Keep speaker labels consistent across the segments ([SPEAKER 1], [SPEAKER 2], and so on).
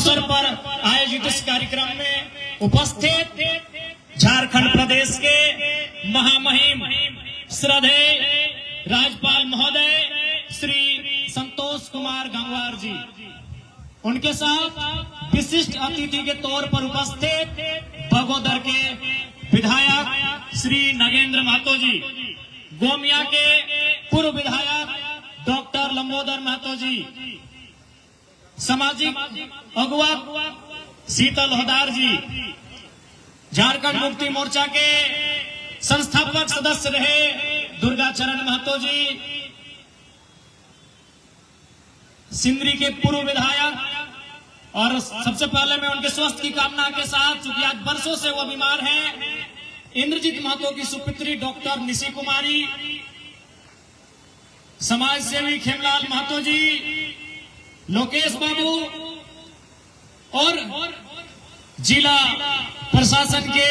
[SPEAKER 1] अवसर पर आयोजित इस कार्यक्रम में उपस्थित झारखंड प्रदेश के महामहिम श्रद्धेय राज्यपाल महोदय श्री संतोष कुमार गंगवार जी, उनके साथ विशिष्ट अतिथि के तौर पर उपस्थित बगोदर के विधायक श्री नगेंद्र महतो जी, गोमिया के पूर्व विधायक डॉक्टर लंबोदर महतो जी, सामाजिक अगुवा शीतल होदार जी, झारखंड मुक्ति मोर्चा के संस्थापक सदस्य रहे दुर्गा चरण महतो जी, सिंदरी के पूर्व विधायक, और सबसे पहले मैं उनके स्वास्थ्य की कामना के साथ, चूंकि आज वर्षों से वो बीमार हैं, इंद्रजीत महतो की सुपुत्री डॉक्टर निशी कुमारी, समाज सेवी खेमलाल महतो जी, लोकेश बाबू और जिला प्रशासन के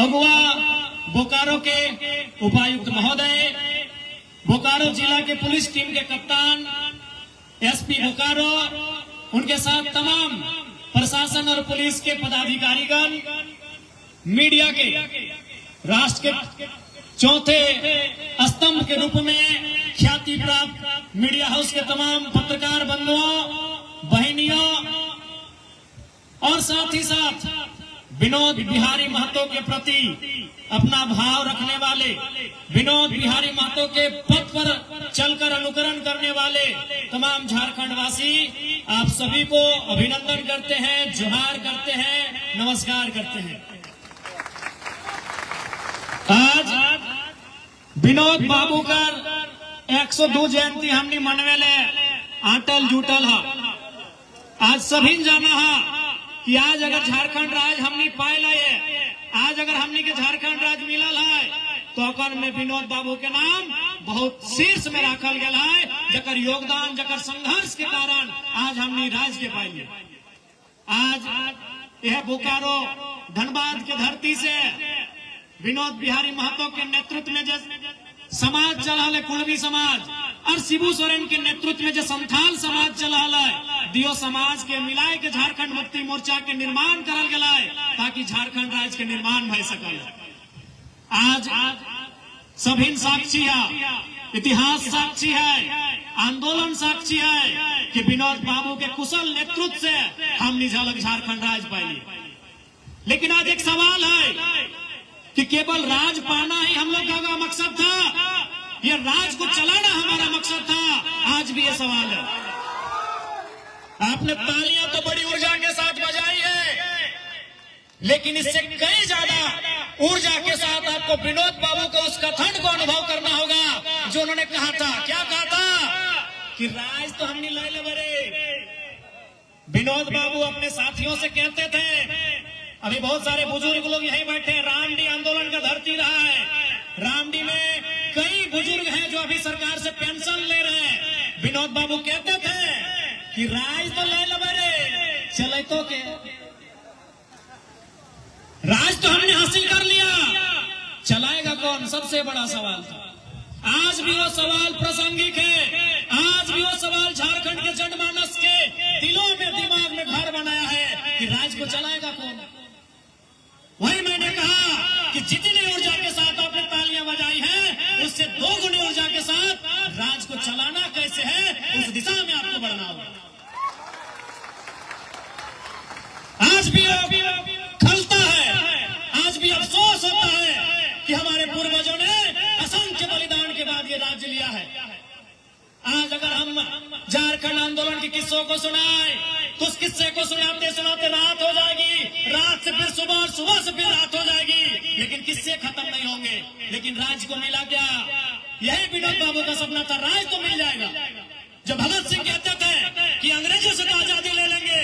[SPEAKER 1] अगुवा बोकारो के उपायुक्त महोदय, बोकारो जिला के पुलिस टीम के कप्तान एसपी बोकारो, उनके साथ तमाम प्रशासन और पुलिस के पदाधिकारीगण, मीडिया के राष्ट्र के चौथे स्तंभ के रूप में ख्याति प्राप्त मीडिया हाउस के तमाम पत्रकार बंधुओं, बहनियों, और साथ ही साथ विनोद बिहारी महतो के प्रति अपना भाव रखने वाले, विनोद बिहारी महतो के पथ पर चलकर अनुकरण करने वाले तमाम झारखंड वासी, आप सभी को अभिनंदन करते हैं, जोहार करते हैं, नमस्कार करते हैं। आज विनोद बाबू कर 102 जयंती हमने मनवेले आटल जुटल है। आज सभी जाना है कि आज अगर झारखंड राज्य हमने पायल है, आज अगर हमने के झारखंड राज्य मिलल है, तो अकर में विनोद बाबू के नाम बहुत शीर्ष में रखल गया है, जकर योगदान, जकर संघर्ष के कारण आज हमने राज्य के पाइल। आज यह बोकारो धनबाद के धरती से विनोद बिहारी महतो के नेतृत्व में जो समाज चला है, कुड़वी समाज, और शिबू सोरेन के नेतृत्व में जो संथाल समाज चला है, दियो समाज के मिलाए के झारखंड मुक्ति मोर्चा के निर्माण करल गया है, ताकि झारखंड राज्य के निर्माण भय सकल। आज सभी साक्षी है, इतिहास साक्षी है, आंदोलन साक्षी है कि विनोद बाबू के कुशल नेतृत्व से हमने झलक झारखंड राज्य पाई। लेकिन आज एक सवाल है कि केवल राज पाना ही हम लोग का मकसद था, ये राज को चलाना हमारा मकसद था? आज भी ये सवाल है। आपने तालियां तो बड़ी ऊर्जा के साथ बजाई है, लेकिन इससे कई ज्यादा ऊर्जा के साथ आपको विनोद बाबू को उस कथन को अनुभव करना होगा जो उन्होंने कहा था। क्या कहा था? कि राज तो हमने ले ले बरे। विनोद बाबू अपने साथियों से कहते थे, अभी बहुत सारे बुजुर्ग लोग यहीं बैठे हैं, रामडी आंदोलन का धरती रहा है, रामडी में कई बुजुर्ग हैं जो अभी सरकार से पेंशन ले रहे हैं। विनोद बाबू कहते थे कि राज तो ले लो बरे, चले तो के राज तो हमने हासिल कर लिया, चलाएगा कौन? सबसे बड़ा सवाल था। आज भी वो सवाल प्रासंगिक है, आज भी वो सवाल झारखंड के जनमानस के दिलों में, दिमाग में घर बनाया है कि राज को चलाएगा कौन। वही मैंने कहा कि जितनी ऊर्जा के साथ आपने तालियां बजाई है, उससे 2 गुनी ऊर्जा के साथ राज को चलाना कैसे है, उस दिशा में आपको बढ़ना होगा। आज भी खलता है, आज भी अफसोस होता है कि हमारे पूर्वजों ने असंख्य बलिदान के बाद ये राज्य लिया है। आज अगर हम झारखंड आंदोलन के किस्सों को सुनाए, तो उस किस्से को सुनाते सुनाते रात हो जाएगी, रात से फिर सुबह और सुबह से फिर रात हो जाएगी, लेकिन किस्से खत्म नहीं होंगे। लेकिन राज को मिला क्या? यही विनोद बाबू का सपना था, राज तो मिल जाएगा। जब भगत सिंह कहते थे कि अंग्रेजों से तो आजादी ले लेंगे,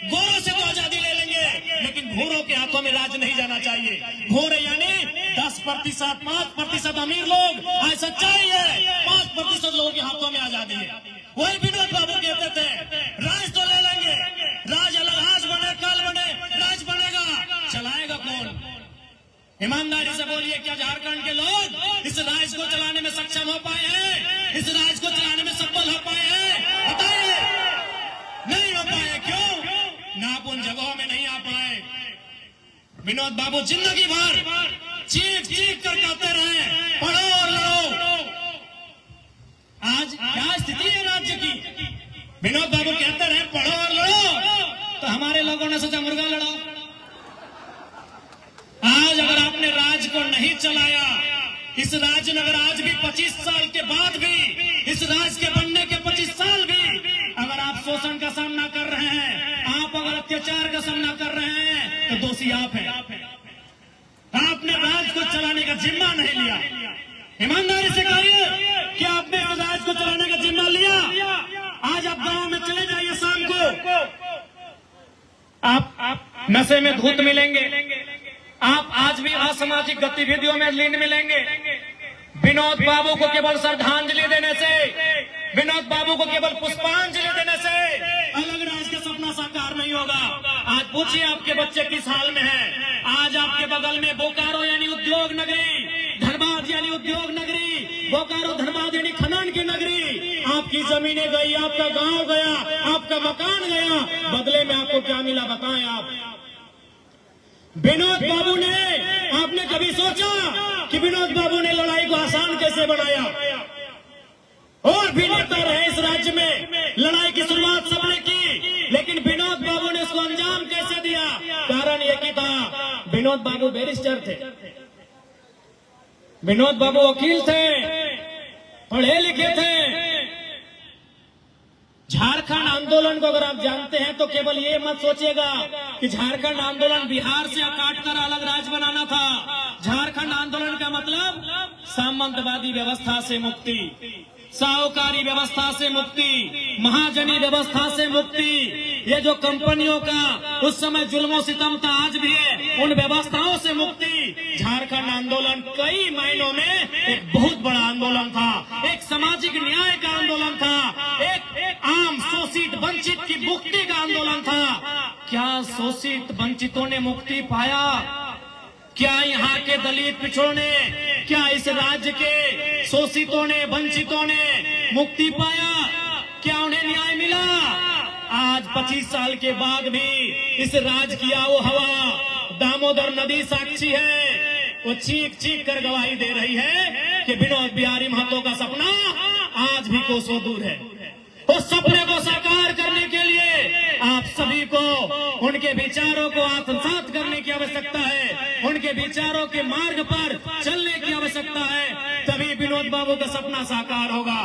[SPEAKER 1] गोरों से तो आजादी ले लेंगे, लेकिन भूरों के हाथों में राज नहीं जाना चाहिए। भूरे यानी 10%, 5% अमीर लोग, आज सच्चाई है 5% लोगों के हाथों में आजादी है। वही विनोद बाबू कहते थे, राज तो ले लेंगे, राज अलग आज बने कल बने, राज बनेगा, चलाएगा कौन? ईमानदारी से बोलिए, क्या झारखंड के लोग इस राज्य को चलाने में सक्षम हो पाए हैं? इस राज्य को चलाने में सफल हो पाए हैं? बताइए। नहीं हो पाए। क्यों ना आप उन जगहों में नहीं आ पाए। विनोद बाबू जिंदगी भर चीख चीख कर कहते रहे, पढ़ो और लड़ो। आज क्या स्थिति है राज्य की? विनोद बाबू कहते रहे, पढ़ो और लड़ो, तो हमारे लोगों ने सोचा मुर्गा लड़ो। आज अगर आपने राज को नहीं चलाया, इस राज्य में अगर आज भी 25 साल के बाद भी, इस राज्य के बनने के 25 साल भी अगर आप शोषण का सामना कर रहे हैं, आप अगर अत्याचार का सामना कर रहे हैं, तो दोषी आप हैं। आपने राज्य को चलाने का जिम्मा नहीं लिया। ईमानदारी से कहिए कि आपने राज्य को चलाने का जिम्मा लिया। आज आप गांव में चले जाइए, शाम को आप नशे में धूत मिलेंगे, आप आज भी असामाजिक गतिविधियों में लीन मिलेंगे। विनोद बाबू को केवल श्रद्धांजलि देने से, विनोद बाबू को केवल पुष्पांजलि देने से अलग राज्य का सपना साकार नहीं होगा। आज पूछिए आपके बच्चे किस हाल में हैं। आज आपके बगल में बोकारो यानी उद्योग नगरी, धनबाद यानी उद्योग नगरी, बोकारो धनबाद यानी खनन की नगरी, आपकी जमीनें गई, आपका गांव गया, आपका मकान गया, बदले में आपको क्या मिला बताएं आप। विनोद बाबू ने, आपने कभी सोचा कि विनोद बाबू ने लड़ाई को आसान कैसे बनाया? और भी नेता रहे इस राज्य में, लड़ाई की शुरुआत सबने की, लेकिन विनोद बाबू ने इसको अंजाम कैसे दिया? कारण ये कि था, विनोद बाबू बैरिस्टर थे, विनोद बाबू वकील थे, पढ़े लिखे थे। झारखंड आंदोलन को अगर आप जानते हैं तो केवल ये मत सोचिएगा कि झारखंड आंदोलन बिहार से काटकर अलग राज्य बनाना था। झारखंड आंदोलन का मतलब सामंतवादी व्यवस्था से मुक्ति, साहूकारी व्यवस्था से मुक्ति, महाजनी व्यवस्था से मुक्ति, ये जो कंपनियों का उस समय जुल्मों सितम था आज भी है, उन व्यवस्थाओं से मुक्ति। झारखंड आंदोलन कई मायनों में एक बहुत बड़ा आंदोलन था, एक सामाजिक न्याय का आंदोलन था, एक आम शोषित वंचित की मुक्ति का आंदोलन था। क्या शोषित वंचितों ने मुक्ति पाया? क्या यहाँ के दलित पिछड़ों ने, क्या इस राज्य के शोषितों ने, वंचितों ने मुक्ति पाया? क्या उन्हें न्याय मिला? आज 25 साल के बाद भी इस राज्य की आओ हवा, दामोदर नदी साक्षी है, वो चीख चीख कर गवाही दे रही है कि विनोद बिहारी महतो का सपना आज भी कोसों दूर है। उस सपने को साकार करने के लिए आप सभी को उनके विचारों को आत्मसात करने की आवश्यकता है, उनके विचारों के मार्ग पर चलने की आवश्यकता है, तभी विनोद बाबू का सपना साकार होगा।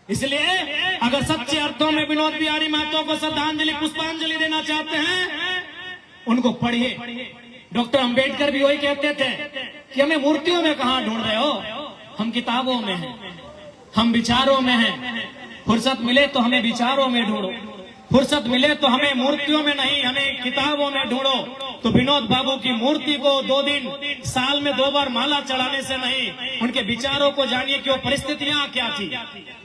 [SPEAKER 1] इसलिए अगर सच्चे अर्थों में विनोद बिहारी महतो को श्रद्धांजलि, पुष्पांजलि देना चाहते हैं, उनको पढ़िए। डॉक्टर अंबेडकर भी वही कहते थे कि हमें मूर्तियों में कहाँ ढूंढ रहे हो, हम किताबों में हैं, हम विचारों में हैं। फुर्सत मिले तो हमें विचारों में ढूंढो, फुर्सत मिले तो हमें मूर्तियों में नहीं, हमें किताबों में ढूंढो। तो विनोद बाबू की मूर्ति को 2 दिन साल में 2 बार माला चढ़ाने से नहीं, उनके विचारों को जानिए कि वो परिस्थितियां क्या थी।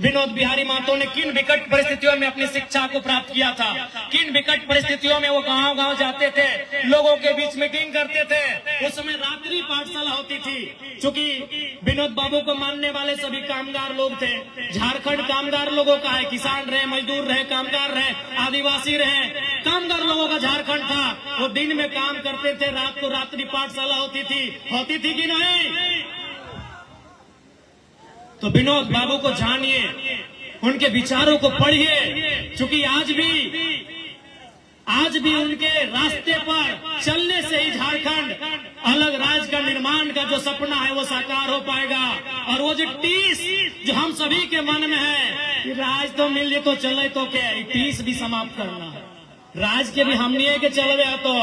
[SPEAKER 1] विनोद बिहारी महतो ने किन विकट परिस्थितियों में अपनी शिक्षा को प्राप्त किया था, किन विकट परिस्थितियों में वो गांव गांव जाते थे, लोगों के बीच मीटिंग करते थे। उस समय रात्रि पाठशाला होती थी, क्योंकि विनोद बाबू को मानने वाले सभी कामगार लोग थे। झारखंड कामगार लोगों का है, किसान रहे, मजदूर रहे, कामगार रहे, आदिवासी रहे, कामगार लोगों का झारखंड था। वो दिन में काम करते थे, रात को रात्रि पाठशाला होती थी कि नहीं? तो विनोद बाबू को जानिए, उनके विचारों को पढ़िए, क्योंकि आज भी उनके रास्ते पर चलने से ही झारखंड अलग राज्य का निर्माण का जो सपना है वो साकार हो पाएगा। और वो जो टीस जो हम सभी के मन में है, राज तो मिल जाए तो चले तो क्या, टीस भी समाप्त करना है। राज के भी हम नहीं है कि चल गया तो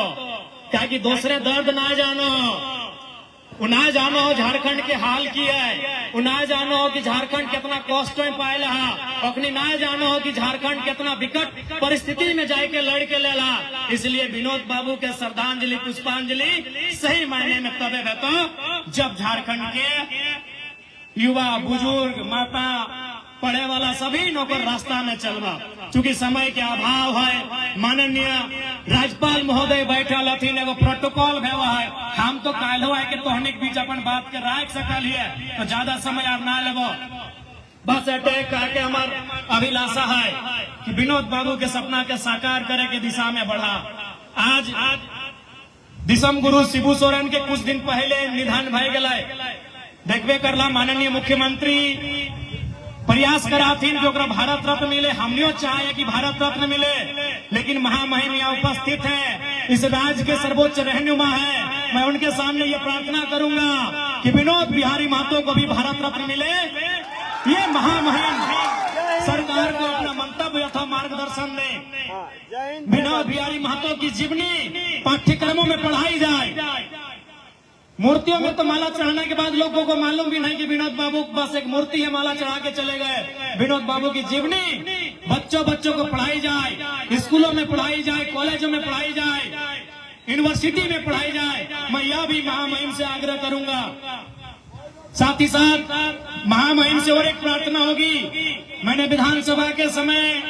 [SPEAKER 1] क्या कि दूसरे दर्द ना जानो, उना जानो झारखंड के हाल की है, उना जानो कि झारखंड कितना कष्ट में पाएला, अखनी ना जानो कि झारखंड कितना विकट परिस्थिति में जाके लड़ के लेला। इसलिए विनोद बाबू के श्रद्धांजलि, पुष्पांजलि सही मायने में तबे रहता जब झारखंड के युवा, बुजुर्ग, माता, पढ़े वाला सभी नौकर रास्ता में चलवा। चूंकि समय के अभाव है, माननीय राज्यपाल महोदय बैठल हथिन, एगो प्रोटोकॉल भेवा है, हम तो काल्हो है कि तोहनिक बीच अपन बात के राख सकल है, तो ज्यादा समय आप ना लेबो। बस अटैक करके हमार अभिलाषा है कि विनोद बाबू के सपना के साकार करे के दिशा में बढ़ा। आज दिसम गुरु शिबू सोरेन के कुछ दिन पहले निधन भय गए। देखबे करला माननीय मुख्यमंत्री प्रयास कराथीन कि ओकरा भारत रत्न मिले। हमनियो चाहे कि भारत रत्न मिले, लेकिन महामहिम यहाँ उपस्थित है, इस राज्य के सर्वोच्च रहनुमा है। मैं उनके सामने ये प्रार्थना करूंगा कि विनोद बिहारी महतो को भी भारत रत्न मिले। ये महामहिम सरकार को अपना मंतव्य अथवा मार्गदर्शन दे। विनोद बिहारी महतो की जीवनी पाठ्यक्रमों में पढ़ाई जाए। मूर्तियों में तो माला चढ़ाने के बाद लोगों को मालूम भी नहीं कि विनोद बाबू बस एक मूर्ति है, माला चढ़ा के चले गए। विनोद बाबू की जीवनी बच्चों को पढ़ाई जाए, स्कूलों में पढ़ाई जाए, कॉलेजों में पढ़ाई जाए, यूनिवर्सिटी में पढ़ाई जाए। मैं यह भी महामहिम से आग्रह करूंगा। साथ ही साथ महामहिम से और एक प्रार्थना होगी। मैंने विधानसभा के समय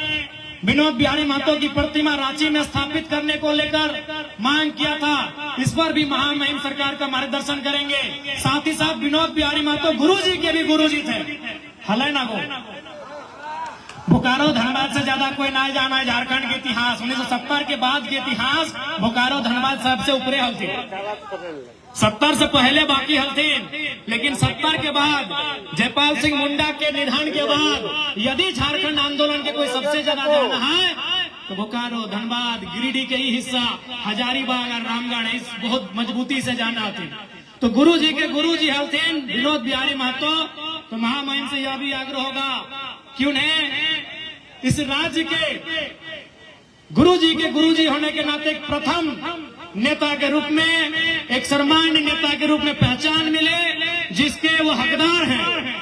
[SPEAKER 1] विनोद बिहारी महतो की प्रतिमा रांची में स्थापित करने को लेकर मांग किया था। इस पर भी महामहिम सरकार का मार्गदर्शन करेंगे। साथ ही साथ विनोद बिहारी महतो गुरुजी के भी गुरुजी थे। हले ना गो बोकारो धनबाद से ज्यादा कोई ना जाना है। झारखंड के इतिहास 1970 के बाद के इतिहास बोकारो धनबाद सबसे ऊपरे हलती। 70 से पहले बाकी हलथीन, लेकिन 70 के बाद जयपाल सिंह मुंडा के निधन के बाद यदि झारखंड आंदोलन के कोई सबसे ज्यादा जाना है तो बोकारो, धनबाद, गिरिडीह के ही हिस्सा, हजारीबाग और रामगढ़ इस बहुत मजबूती से जाना थी। तो गुरु जी के गुरु जी हलथीन विनोद बिहारी महतो। तो महामहिम से यह भी आग्रह होगा कि उन्हें इस राज्य के गुरु जी के गुरु जी होने के नाते प्रथम नेता के रूप में, एक सर्वमान्य नेता के रूप में पहचान मिले, जिसके वो हकदार हैं।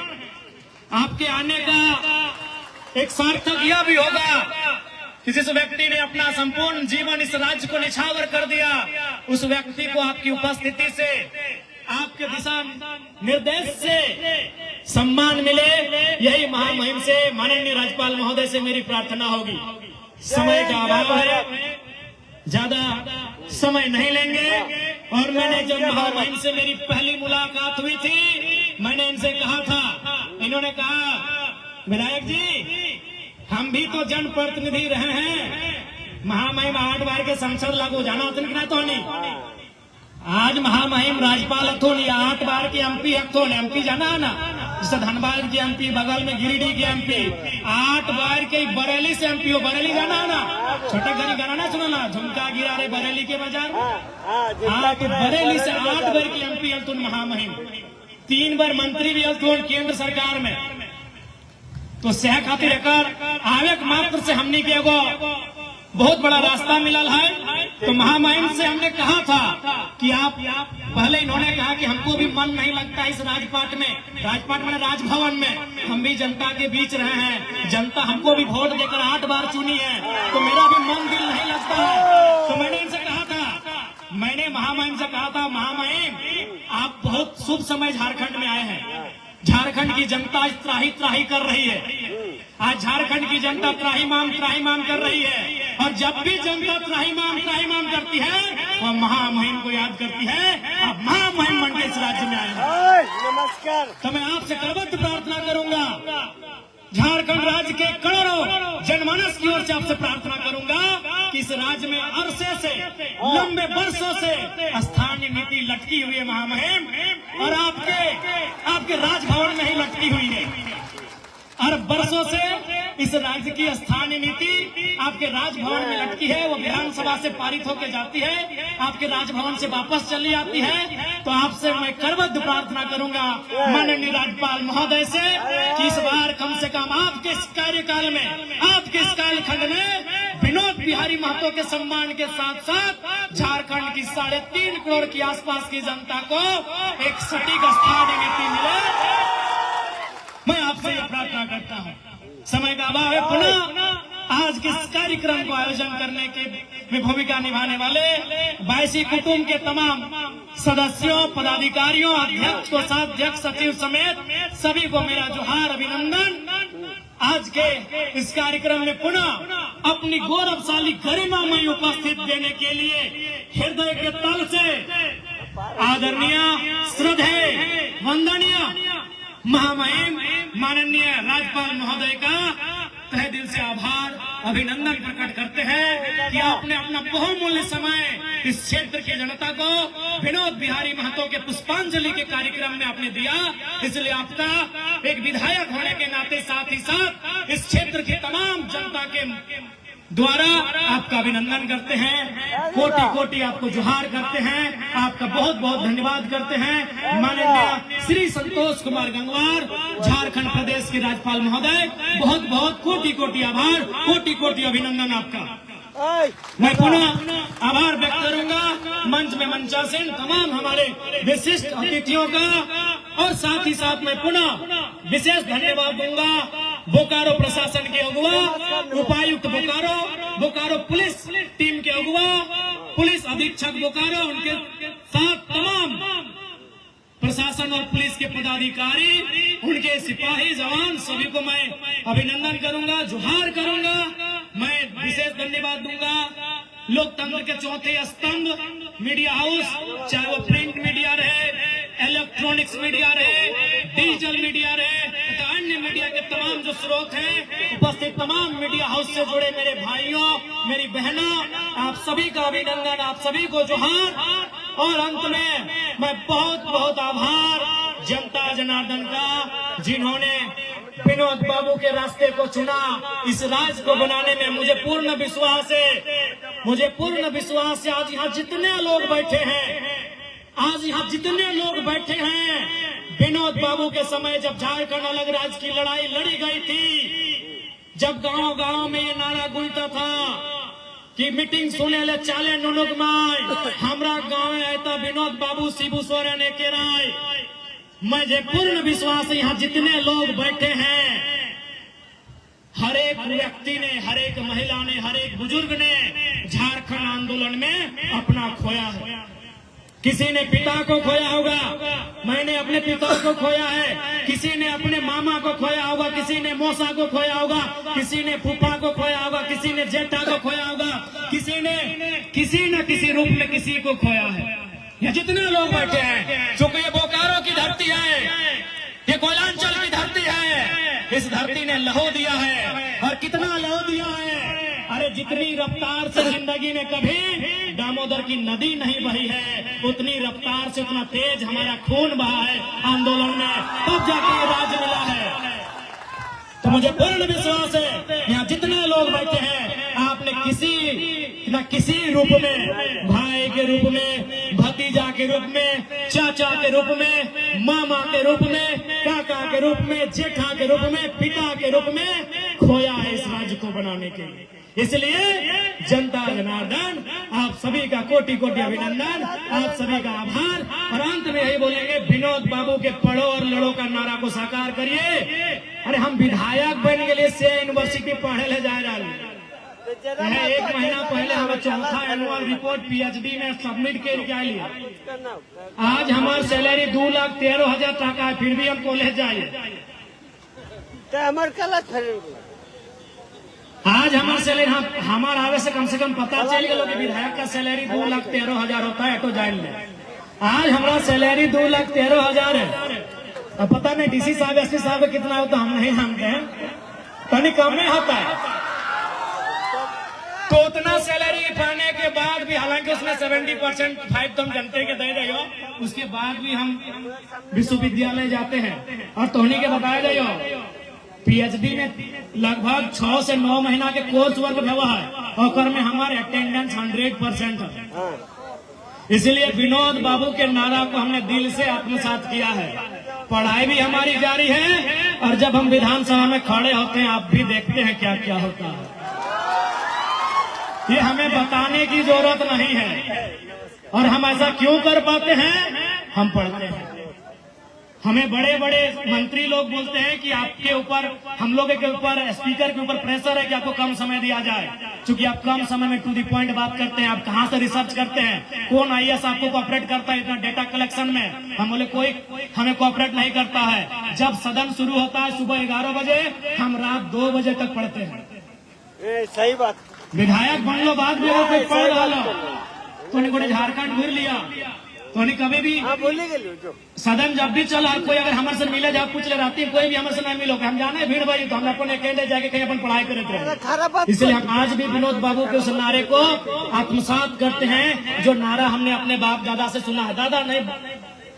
[SPEAKER 1] आपके आने का एक सार्थक यह भी होगा कि जिस व्यक्ति ने अपना संपूर्ण जीवन इस राज्य को निछावर कर दिया, उस व्यक्ति को आपकी उपस्थिति से, आपके दिशा निर्देश से सम्मान मिले। यही महामहिम से, माननीय राज्यपाल महोदय से मेरी प्रार्थना होगी। समय का अभाव है, ज्यादा समय नहीं लेंगे। और मैंने जब महामहिम से मेरी पहली मुलाकात हुई थी, मैंने इनसे कहा था, इन्होंने कहा विधायक जी हम भी तो जनप्रतिनिधि रहे हैं। महामहिम 8 बार के संसद लागू जाना होते कि ना तो नहीं। आज महामहिम राज्यपाल अथोन या 8 बार के एमपी अथोन, एमपी जाना है ना, जैसे धनबाद के एमपी, बगल में गिरिडीह के एमपी, 8 बार के बरेली से एमपी हो। बरेली जाना है ना, छोटा घरी गाना ना सुना ना, झुमका गिरा रहे बरेली के बाजार। हाँ, तो बरेली से 8 बार के एमपी अथोन महामहिम, 3 बार मंत्री भी अथोन केंद्र सरकार में। तो सह खातिर आवे मात्र से हमने के एगो बहुत बड़ा रास्ता मिलल है। तो महामहिम से हमने कहा था कि आप पहले इन्होंने कहा कि हमको भी मन नहीं लगता इस राजपाट में, राजपाट में राजभवन में, हम भी जनता के बीच रहे हैं, जनता हमको भी वोट देकर 8 बार चुनी है, तो मेरा भी मन दिल नहीं लगता है। तो मैंने इनसे कहा था, मैंने महामहिम से कहा था, महामहिम आप बहुत शुभ समय झारखंड में आए हैं। झारखंड की जनता त्राही त्राही कर रही है। आज झारखंड की जनता त्राहीमाम कर रही है, और जब भी जनता त्राहीमाम करती है वह महामहिम को याद करती है। अब महामहिम बन के इस राज्य में आए हैं। नमस्कार। तो मैं आपसे करबद्ध प्रार्थना करूंगा, झारखंड राज्य के करोड़ों जनमानस की ओर से आपसे प्रार्थना करूंगा कि इस राज्य में अरसे से, लंबे वर्षों से स्थानीय नीति लटकी हुई है महामहिम, और आपके राजभवन में ही लटकी हुई है। और बरसों से इस राज्य की स्थानीय नीति आपके राजभवन में लटकी है। वो विधानसभा से पारित होकर जाती है, आपके राजभवन से वापस चली आती है। तो आपसे मैं करबद्ध प्रार्थना करूंगा माननीय राज्यपाल महोदय से कि इस बार कम से कम आपके इस कार्यकाल में, आपके इस कालखंड में विनोद बिहारी महतो के सम्मान के साथ साथ झारखंड की 3.5 करोड़ की आसपास की जनता को एक सटीक स्थानीय नीति मिले। मैं आपसे यह प्रार्थना करता हूँ। समय का अभाव है, पुनः आज के इस कार्यक्रम को आयोजन करने में भूमिका निभाने वाले बायसी कुटुंब के तमाम सदस्यों, पदाधिकारियों, अध्यक्ष, कोषाध्यक्ष, सचिव समेत सभी को मेरा जोहार, अभिनंदन। आज के इस कार्यक्रम में पुनः अपनी गौरवशाली गरिमामय उपस्थित देने के लिए हृदय के तल से आदरणीय, श्रद्धेय, वंदनीय महामहिम माननीय राज्यपाल महोदय का तहे दिल से आभार अभिनंदन प्रकट करते हैं कि आपने अपना बहुमूल्य समय इस क्षेत्र की जनता को विनोद बिहारी महतो के पुष्पांजलि के कार्यक्रम में आपने दिया। इसलिए आपका एक विधायक होने के नाते साथ ही साथ इस क्षेत्र की तमाम जनता के द्वारा आपका अभिनंदन करते हैं, कोटि कोटि आपको जोहार करते हैं, आपका बहुत बहुत धन्यवाद करते हैं। माननीय श्री संतोष कुमार गंगवार झारखंड प्रदेश के राज्यपाल महोदय, बहुत बहुत कोटि कोटि आभार, कोटि कोटि अभिनंदन आपका। मैं पुनः आभार व्यक्त करूंगा मंच में मंचासीन तमाम हमारे विशिष्ट अतिथियों का, और साथ ही साथ मैं पुनः विशेष धन्यवाद दूंगा बोकारो प्रशासन के अगुआ, उपायुक्त बोकारो, बोकारो पुलिस टीम के अगुआ, पुलिस अधीक्षक बोकारो, उनके साथ तमाम प्रशासन और पुलिस के पदाधिकारी, उनके सिपाही जवान सभी को मैं अभिनंदन करूंगा, जोहार करूंगा। मैं विशेष धन्यवाद दूंगा लोकतंत्र के चौथे स्तंभ मीडिया हाउस, चाहे वो प्रिंट मीडिया रहे, इलेक्ट्रॉनिक्स मीडिया रहे, डिजिटल मीडिया रहे, अन्य मीडिया के तमाम जो स्रोत हैं, उपस्थित तमाम मीडिया हाउस से जुड़े मेरे भाइयों, मेरी बहनों, आप सभी का अभिनंदन, आप सभी को जोहार। और अंत में मैं बहुत बहुत आभार जनता जनार्दन का, जिन्होंने विनोद बाबू के रास्ते को चुना। इस राज्य को बनाने में मुझे पूर्ण विश्वास है, मुझे पूर्ण विश्वास है। आज यहाँ जितने लोग बैठे हैं, आज यहाँ जितने लोग बैठे हैं, विनोद बाबू के समय जब झारखंड अलग राज्य की लड़ाई लड़ी गई थी, जब गांव गांव में ये नारा गूंजता था कि मीटिंग सुने ले चाले नुनुक माय, हमरा गांव में आयता विनोद बाबू शिबू सोरेन के राय। मुझे पूर्ण विश्वास है यहाँ जितने लोग बैठे हैं, हर एक व्यक्ति ने, हर एक महिला ने, हर एक बुजुर्ग ने झारखंड आंदोलन में अपना खोया है। किसी ने पिता को खोया होगा, मैंने अपने पिता को खोया है, किसी ने अपने मामा को खोया होगा, किसी ने मौसा को खोया होगा, किसी ने फूफा को खोया होगा, किसी ने जेठा को खोया होगा, किसी ने किसी न किसी रूप में किसी को खोया है। ये जितने लोग बैठे हैं, चूंकि ये बोकारो की धरती है, ये कोयलांचल की धरती है, इस धरती ने लहू दिया है। और कितना लहू दिया है, अरे जितनी रफ्तार से जिंदगी में कभी दामोदर की नदी नहीं बही है, उतनी रफ्तार से उतना तेज हमारा खून बहा है आंदोलन में, तब जाके ये राज्य मिला है। तो मुझे पूर्ण विश्वास है यहाँ जितने लोग बैठे हैं, आपने किसी न किसी रूप में, भाई के रूप में, भतीजा के रूप में, चाचा के रूप में, मामा के रूप में, काका के रूप में, जेठा के रूप में, पिता के रूप में खोया है इस राज्य को बनाने के लिए। इसलिए जनता जनार्दन, आप सभी का कोटि कोटि अभिनंदन, आप सभी का आभार। और अंत में यही बोलेंगे, विनोद बाबू के पढ़ो और लड़ो का नारा को साकार करिए। अरे हम विधायक बन के लिए से यूनिवर्सिटी पढ़े ले जा रहा है। एक महीना पहले हमारा चौथा एनुअल रिपोर्ट पीएचडी में सबमिट करके आई लिया। आज हमारी सैलरी 2,13,000 टका है, फिर भी हम कॉलेज जाइए। आज हमारा सैलरी, हमारा आवे से कम पता चल गया कि विधायक का सैलरी 2,13,000 होता है। तो जान ले, आज हमारा सैलरी 2,13,000 है। अब पता नहीं डीसी साहब एसपी साहब कितना होता हम नहीं जानते हैं, कहीं कम नहीं होता है। तो उतना सैलरी पाने के बाद भी, हालांकि उसमें 70% 5 तुम जनते के दे रहे हो, उसके बाद भी हम विश्वविद्यालय जाते हैं और तोहनी के बताया रहे हो पीएचडी में लगभग 6 से 9 महीना के कोर्स वर्क हुआ है, और में हमारे अटेंडेंस 100% है। इसलिए विनोद बाबू के नारा को हमने दिल से आत्मसात किया है। पढ़ाई भी हमारी जारी है, और जब हम विधानसभा में खड़े होते हैं, आप भी देखते हैं क्या क्या होता है। ये हमें बताने की जरूरत नहीं है। और हम ऐसा क्यों कर पाते हैं? हम पढ़ते हैं। हमें बड़े बड़े मंत्री लोग बोलते हैं कि आपके ऊपर, हम लोगों के ऊपर, स्पीकर के ऊपर प्रेशर है कि आपको कम समय दिया जाए, क्योंकि आप कम समय में टू द पॉइंट बात करते हैं। आप कहाँ से रिसर्च करते हैं? कौन आईएएस आपको कोऑपरेट करता है इतना डेटा कलेक्शन में? हम बोले कोई हमें कोऑपरेट नहीं करता है। जब सदन शुरू होता है सुबह 11 बजे, हम रात 2 बजे तक पढ़ते हैं।
[SPEAKER 2] सही बात।
[SPEAKER 1] विधायक बन लो, बाद में अगर कोई पढ़ डालो तो झारखंड घूर लिया, तो कभी भी सदन जब भी चला, कोई अगर हमारे से मिले जाए पूछ ले रहती, कोई भी हमारे से नहीं मिलो, हम जाने भीड़ भाई तो हम अपन अकेले जाके कहीं अपन पढ़ाई करते रहे। इसलिए हम आज भी विनोद बाबू के उस नारे को आत्मसात करते हैं, जो नारा हमने अपने बाप दादा से सुना है। दादा नहीं,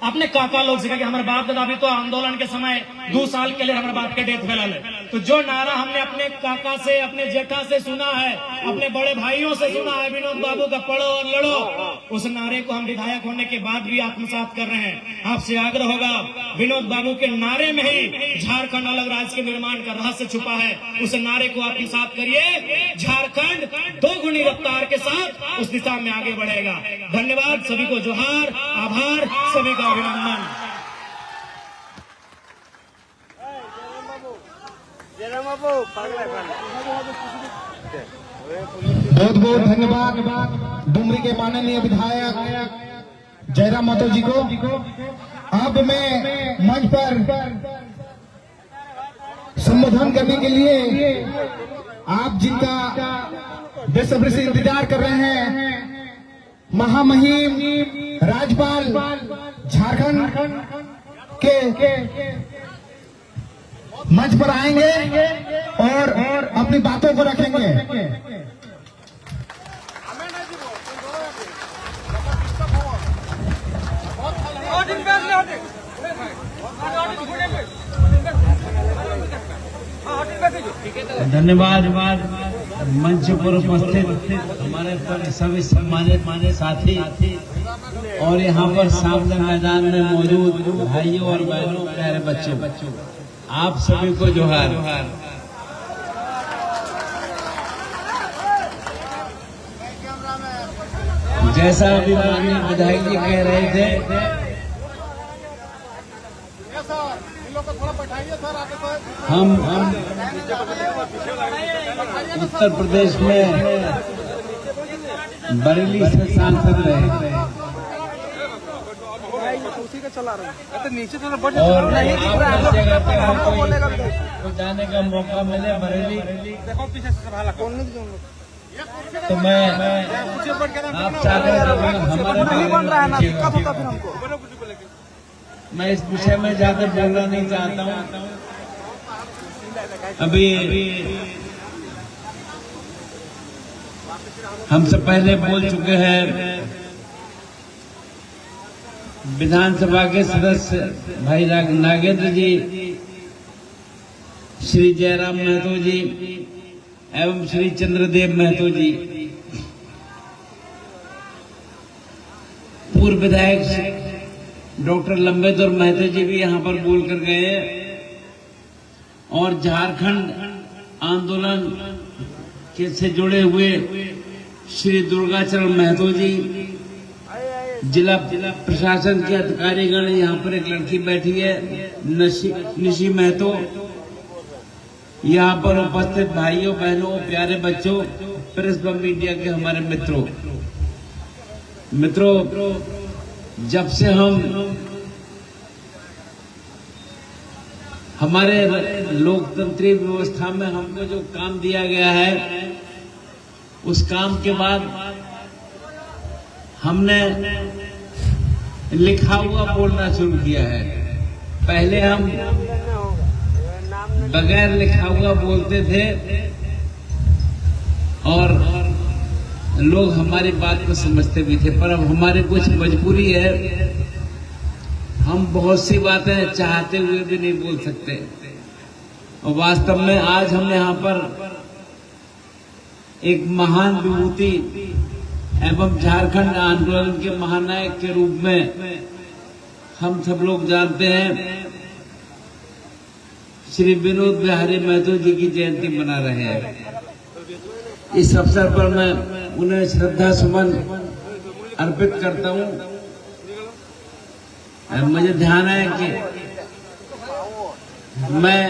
[SPEAKER 1] अपने काका लोग सिखा कि हमारे बाप दादा भी तो आंदोलन के समय 2 साल के लिए हमारे बाप के डेथ फैला है। तो जो नारा हमने अपने काका से, अपने जेठा से सुना है, अपने बड़े भाइयों से सुना है, विनोद बाबू का पढ़ो और लड़ो, उस नारे को हम विधायक होने के बाद भी आत्मसात कर रहे हैं। आपसे आग्रह होगा, विनोद बाबू के नारे में ही झारखंड अलग राज्य के निर्माण का रहस्य छुपा है। उस नारे को आत्मसात करिए, झारखंड 2 गुनी रफ्तार के साथ उस दिशा में आगे बढ़ेगा। धन्यवाद, सभी को जोहार, आभार, सभी का अभिनंदन।
[SPEAKER 2] बहुत बहुत धन्यवाद डुमरी के माननीय विधायक जयराम महतो जी को। अब मैं मंच पर संबोधन करने के लिए आप जिनका बेसब्री से इंतजार कर रहे हैं, महामहिम राज्यपाल झारखंड के मंच पर आएंगे और अपनी बातों को रखेंगे।
[SPEAKER 3] धन्यवाद मंच पर उपस्थित हमारे सभी सम्मानित साथी और यहाँ पर सामने मैदान में मौजूद भाइयों और बहनों, प्यारे बच्चों, आप सभी को जोहार। जैसा अभी माननीय विधायक जी कह रहे थे, हम उत्तर प्रदेश में बरेली से सांसद रहे और जाने का मौका मिले बरेली, तो मैं आप चाहे हमारे मैं इस विषय में ज्यादा बोलना नहीं चाहता हूँ। अभी हमसे पहले बोल चुके हैं विधानसभा के सदस्य भाई नागेंद्र जी, श्री जयराम महतो जी एवं श्री चंद्रदेव महतो जी। पूर्व विधायक डॉक्टर लंबेदर महतो जी भी यहाँ पर बोल कर गए और झारखंड आंदोलन के से जुड़े हुए श्री दुर्गाचरण महतो जी, जिला प्रशासन के अधिकारीगण, यहाँ पर एक लड़की बैठी है निशी महतो, यहाँ पर उपस्थित भाइयों बहनों, प्यारे बच्चों, प्रेस व मीडिया के हमारे मित्रों, जब से हमारे लोकतंत्री व्यवस्था में हमको जो काम दिया गया है, उस काम के बाद हमने लिखा हुआ बोलना शुरू किया है। पहले हम बगैर लिखा हुआ बोलते थे और लोग हमारी बात को समझते भी थे, पर अब हमारे कुछ मजबूरी है, हम बहुत सी बातें चाहते हुए भी नहीं बोल सकते। और वास्तव में आज हम यहाँ पर एक महान विभूति एवं झारखंड आंदोलन के महानायक के रूप में हम सब लोग जानते हैं, श्री विनोद बिहारी महतो जी की जयंती मना रहे हैं। इस अवसर पर मैं उन्हें श्रद्धा सुमन अर्पित करता हूं। मुझे ध्यान है कि मैं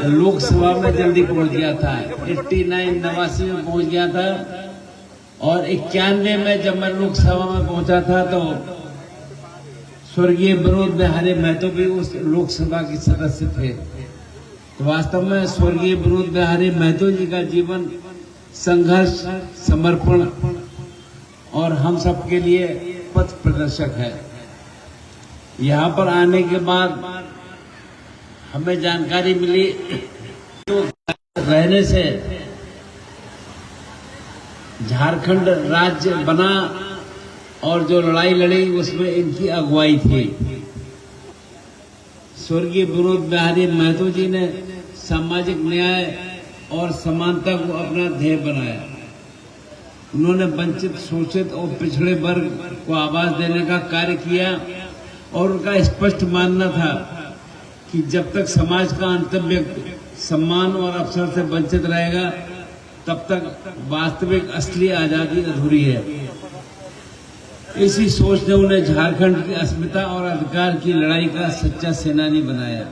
[SPEAKER 3] लोकसभा में जल्दी पहुंच गया था, 89 में पहुंच गया था और 91 में जब मैं लोकसभा में पहुंचा था तो स्वर्गीय विनोद बिहारी महतो भी उस लोकसभा के सदस्य थे। तो वास्तव में स्वर्गीय विनोद बिहारी महतो जी का जीवन संघर्ष, समर्पण और हम सबके लिए पथ प्रदर्शक है। यहाँ पर आने के बाद हमें जानकारी मिली तो रहने से झारखंड राज्य बना और जो लड़ाई लड़ी उसमें इनकी अगुवाई थी। स्वर्गीय विनोद बिहारी महतो जी ने सामाजिक न्याय और समानता को अपना ध्येय बनाया। उन्होंने वंचित, शोषित और पिछड़े वर्ग को आवाज देने का कार्य किया और उनका स्पष्ट मानना था कि जब तक समाज का अंतिम व्यक्ति सम्मान और अवसर से वंचित रहेगा तब तक वास्तविक असली आजादी अधूरी है। इसी सोच ने उन्हें झारखंड की अस्मिता और अधिकार की लड़ाई का सच्चा सेनानी बनाया।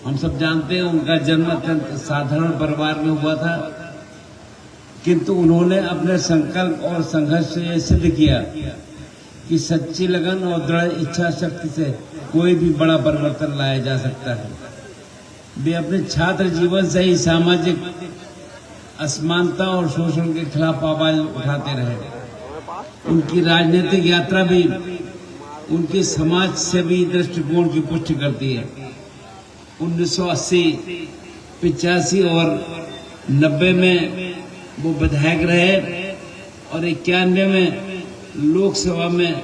[SPEAKER 3] हम सब जानते हैं उनका जन्म अत्यंत साधारण परिवार में हुआ था, किंतु उन्होंने अपने संकल्प और संघर्ष से यह सिद्ध किया कि सच्ची लगन और दृढ़ इच्छा शक्ति से कोई भी बड़ा परिवर्तन लाया जा सकता है। वे अपने छात्र जीवन से ही सामाजिक असमानता और शोषण के खिलाफ आवाज उठाते रहे। उनकी राजनीतिक यात्रा भी उनकी समाज सेवी दृष्टिकोण की पुष्टि करती है। 1980, 85 और 90 में वो विधायक रहे और 91 में लोकसभा में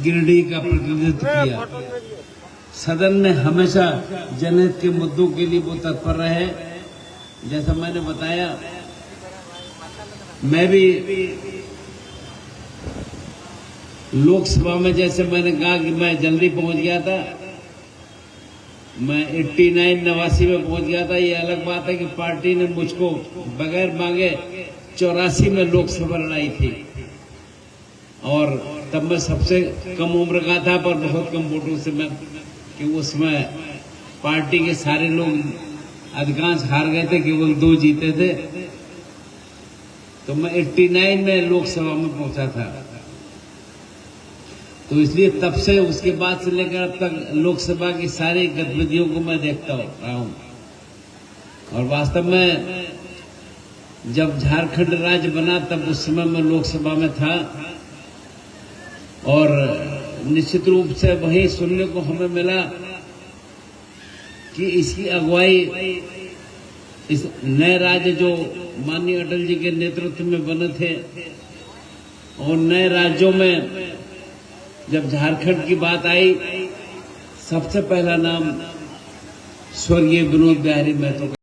[SPEAKER 3] गिरिडीह का प्रतिनिधित्व किया। सदन में हमेशा जनहित के मुद्दों के लिए वो तत्पर रहे। जैसा मैंने बताया, मैं भी लोकसभा में, जैसे मैंने कहा कि मैं जल्दी पहुंच गया था, मैं 89 में पहुंच गया था। ये अलग बात है कि पार्टी ने मुझको बगैर मांगे 84 में लोकसभा लड़ाई थी और तब मैं सबसे कम उम्र का था, पर बहुत कम वोटों से मैं, कि उसमें पार्टी के सारे लोग अधिकांश हार गए थे, केवल 2 जीते थे। तो मैं 89 में लोकसभा में पहुंचा था। तो इसलिए तब से, उसके बाद से लेकर अब तक लोकसभा की सारी गतिविधियों को मैं देखता रहा हूं। और वास्तव में जब झारखंड राज्य बना तब उस समय मैं लोकसभा में था और निश्चित रूप से वही सुनने को हमें मिला कि इसकी अगुवाई, इस नए राज्य जो माननीय अटल जी के नेतृत्व में बने थे, और नए राज्यों में जब झारखंड की बात आई, सबसे पहला नाम स्वर्गीय विनोद बिहारी महतो